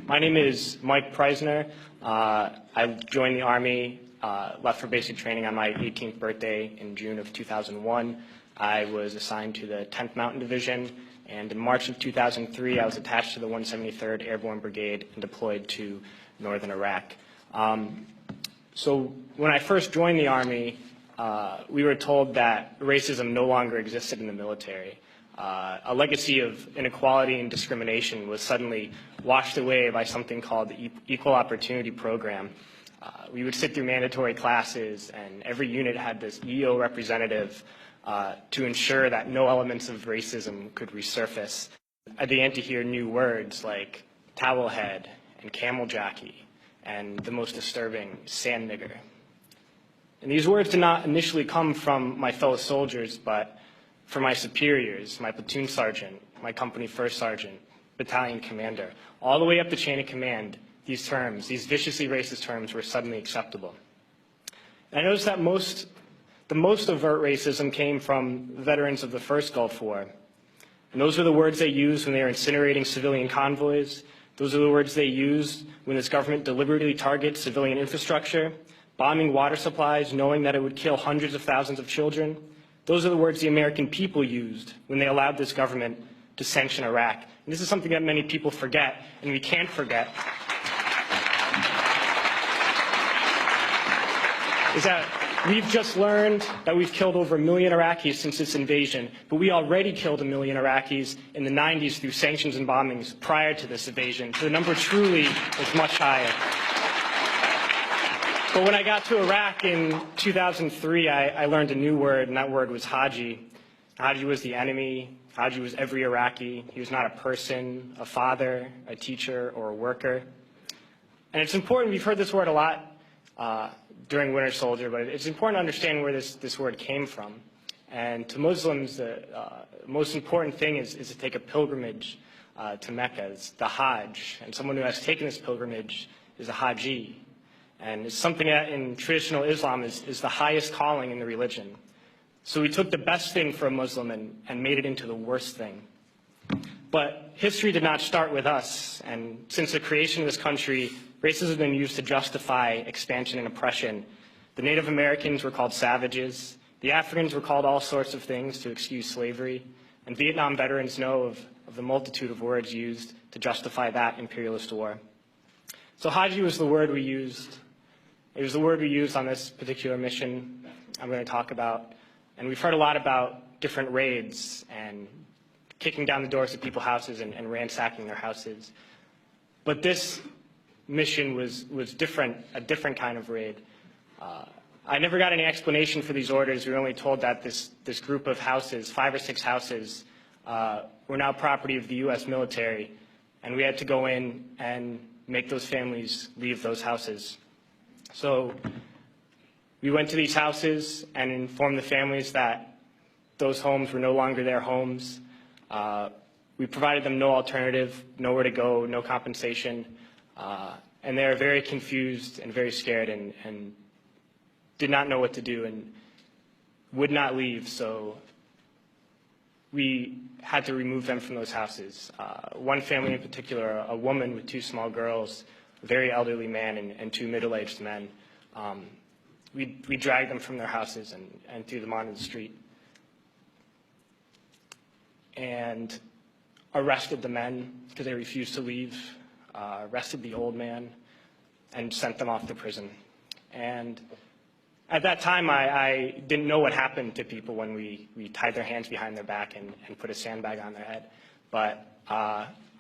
My name is Mike Preisner. I joined the Army, left for basic training on my 18th birthday in June of 2001. I was assigned to the 10th Mountain Division, and in March of 2003, I was attached to the 173rd Airborne Brigade and deployed to northern Iraq. So when I first joined the Army, we were told that racism no longer existed in the military. A legacy of inequality and discrimination was suddenly washed away by something called the Equal Opportunity Program. We would sit through mandatory classes, and every unit had this EO representative to ensure that no elements of racism could resurface. I began to hear new words like towelhead and camel jockey, and the most disturbing, sand nigger. And these words did not initially come from my fellow soldiers, but from my superiors, my platoon sergeant, my company first sergeant, battalion commander. All the way up the chain of command, these terms, these viciously racist terms, were suddenly acceptable. And I noticed that the most overt racism came from veterans of the first Gulf War. And those are the words they used when they were incinerating civilian convoys. Those are the words they used when this government deliberately targets civilian infrastructure, bombing water supplies, knowing that it would kill hundreds of thousands of children. Those are the words the American people used when they allowed this government to sanction Iraq. And this is something that many people forget, and we can't forget, is that we've just learned that we've killed over 1 million Iraqis since this invasion, but we already killed 1 million Iraqis in the 90s through sanctions and bombings prior to this invasion. So the number truly is much higher. But when I got to Iraq in 2003, I learned a new word, and that word was Haji. Haji was the enemy. Haji was every Iraqi. He was not a person, a father, a teacher, or a worker. And it's important, we've heard this word a lot during Winter Soldier, but it's important to understand where this word came from. And to Muslims, the most important thing is to take a pilgrimage to Mecca. It's the Hajj. And someone who has taken this pilgrimage is a Haji. And it's something that in traditional Islam is the highest calling in the religion. So we took the best thing for a Muslim and made it into the worst thing. But history did not start with us. And since the creation of this country, racism has been used to justify expansion and oppression. The Native Americans were called savages. The Africans were called all sorts of things to excuse slavery. And Vietnam veterans know of the multitude of words used to justify that imperialist war. So Haji was the word we used. It was the word we used on this particular mission I'm going to talk about. And we've heard a lot about different raids and kicking down the doors of people's houses and ransacking their houses. But this mission was different, a different kind of raid. I never got any explanation for these orders. We were only told that this group of houses, 5 or 6 houses, were now property of the U.S. military, and we had to go in and make those families leave those houses. So we went to these houses and informed the families that those homes were no longer their homes. We provided them no alternative, nowhere to go, no compensation. And they were very confused and very scared and did not know what to do and would not leave. So we had to remove them from those houses. One family in particular, a woman with 2 small girls, a very elderly man and 2 middle-aged men. We dragged them from their houses and threw them onto the street and arrested the men because they refused to leave, arrested the old man, and sent them off to prison. And at that time, I didn't know what happened to people when we tied their hands behind their back and put a sandbag on their head. But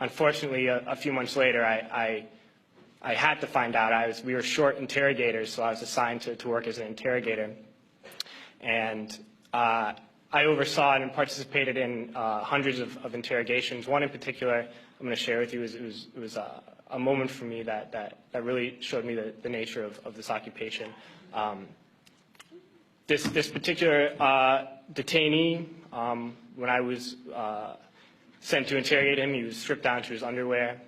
unfortunately, a few months later, I had to find out. We were short interrogators, so I was assigned to work as an interrogator. And I oversaw and participated in hundreds of interrogations. One in particular I'm going to share with you. It was a moment for me that really showed me the nature of this occupation. This particular detainee, when I was sent to interrogate him, he was stripped down to his underwear,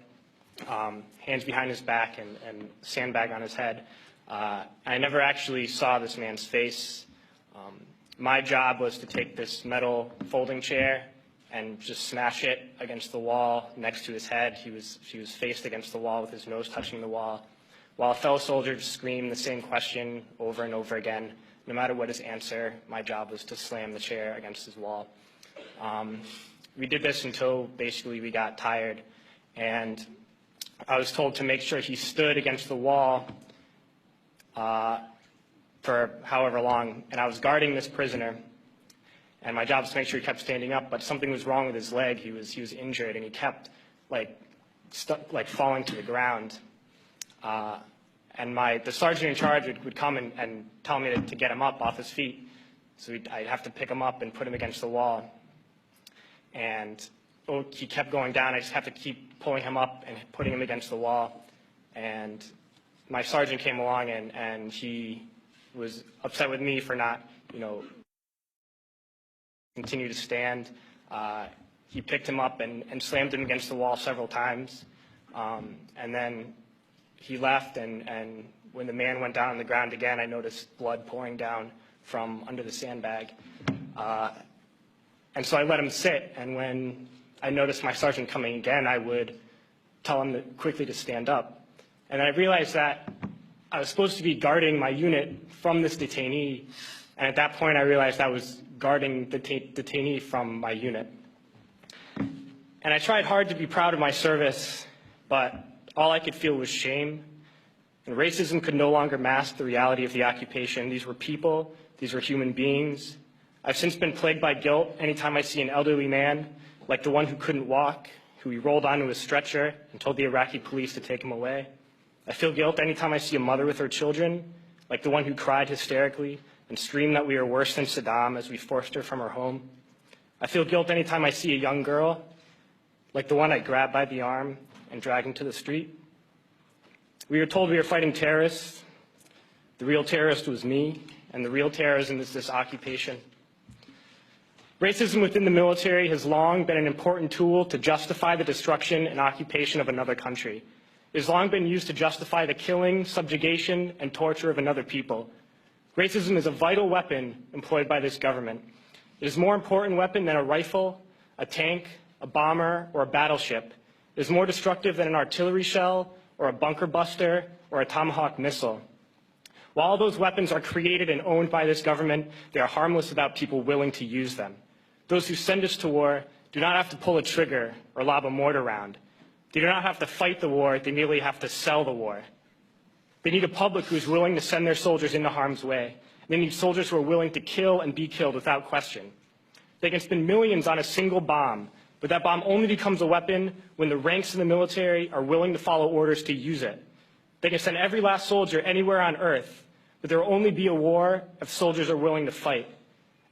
hands behind his back and sandbag on his head. I never actually saw this man's face. My job was to take this metal folding chair and just smash it against the wall next to his head. He was faced against the wall with his nose touching the wall, while a fellow soldier just screamed the same question over and over again. No matter what his answer, my job was to slam the chair against his wall. We did this until basically we got tired, and I was told to make sure he stood against the wall for however long, and I was guarding this prisoner, and my job was to make sure he kept standing up, but something was wrong with his leg. He was injured, and he kept falling to the ground. And the sergeant in charge would come and tell me to get him up off his feet. So I'd have to pick him up and put him against the wall. And he kept going down. I just have to keep pulling him up and putting him against the wall. And my sergeant came along, and he was upset with me for not, continue to stand. He picked him up and slammed him against the wall several times. And then he left, and when the man went down on the ground again, I noticed blood pouring down from under the sandbag. And so I let him sit, and when I noticed my sergeant coming again, I would tell him quickly to stand up. And I realized that I was supposed to be guarding my unit from this detainee, and at that point I realized I was guarding the detainee from my unit. And I tried hard to be proud of my service, but all I could feel was shame. And racism could no longer mask the reality of the occupation. These were people, these were human beings. I've since been plagued by guilt anytime I see an elderly man, like the one who couldn't walk, who we rolled onto his stretcher and told the Iraqi police to take him away. I feel guilt anytime I see a mother with her children, like the one who cried hysterically and screamed that we were worse than Saddam as we forced her from her home. I feel guilt anytime I see a young girl, like the one I grabbed by the arm and dragged into the street. We were told we were fighting terrorists. The real terrorist was me, and the real terrorism is this occupation. Racism within the military has long been an important tool to justify the destruction and occupation of another country. It has long been used to justify the killing, subjugation, and torture of another people. Racism is a vital weapon employed by this government. It is a more important weapon than a rifle, a tank, a bomber, or a battleship. It is more destructive than an artillery shell, or a bunker buster, or a Tomahawk missile. While all those weapons are created and owned by this government, they are harmless without people willing to use them. Those who send us to war do not have to pull a trigger or lob a mortar round. They do not have to fight the war, they merely have to sell the war. They need a public who is willing to send their soldiers into harm's way. They need soldiers who are willing to kill and be killed without question. They can spend millions on a single bomb, but that bomb only becomes a weapon when the ranks in the military are willing to follow orders to use it. They can send every last soldier anywhere on earth, but there will only be a war if soldiers are willing to fight.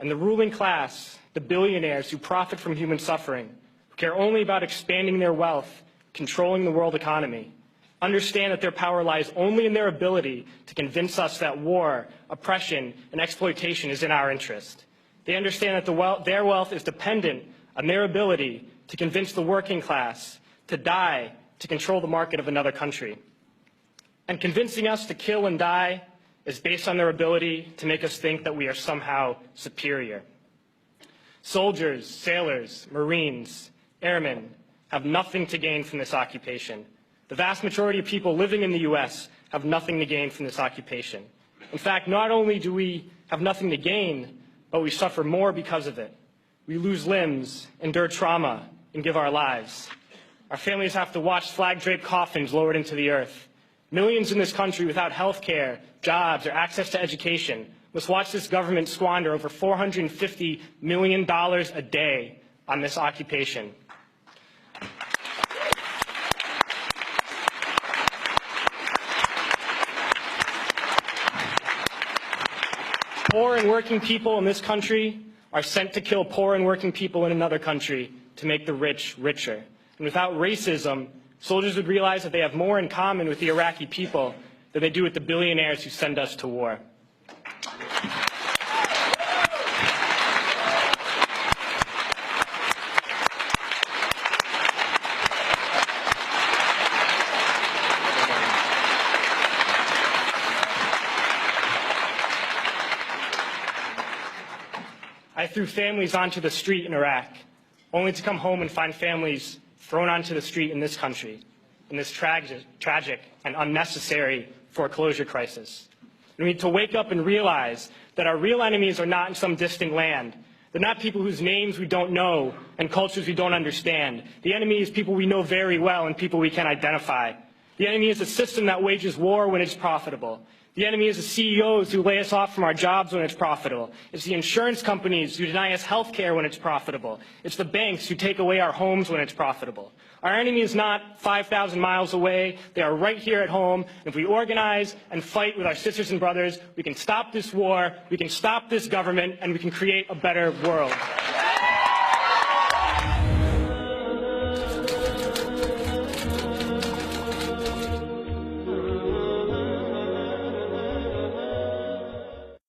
And the ruling class, the billionaires who profit from human suffering, who care only about expanding their wealth, controlling the world economy, understand that their power lies only in their ability to convince us that war, oppression, and exploitation is in our interest. They understand that their wealth is dependent on their ability to convince the working class to die to control the market of another country. And convincing us to kill and die is based on their ability to make us think that we are somehow superior. Soldiers, sailors, Marines, airmen have nothing to gain from this occupation. The vast majority of people living in the U.S. have nothing to gain from this occupation. In fact, not only do we have nothing to gain, but we suffer more because of it. We lose limbs, endure trauma, and give our lives. Our families have to watch flag-draped coffins lowered into the earth. Millions in this country without health care, jobs, or access to education must watch this government squander over $450 million a day on this occupation. Poor and working people in this country are sent to kill poor and working people in another country to make the rich richer. And without racism, soldiers would realize that they have more in common with the Iraqi people than they do with the billionaires who send us to war. I threw families onto the street in Iraq. only to come home and find families thrown onto the street in this country, in this tragic and unnecessary foreclosure crisis. We need to wake up and realize that our real enemies are not in some distant land. They're not people whose names we don't know and cultures we don't understand. The enemy is people we know very well and people we can identify. The enemy is a system that wages war when it's profitable. The enemy is the CEOs who lay us off from our jobs when it's profitable. It's the insurance companies who deny us health care when it's profitable. It's the banks who take away our homes when it's profitable. Our enemy is not 5,000 miles away. They are right here at home. And if we organize and fight with our sisters and brothers, we can stop this war, we can stop this government, and we can create a better world.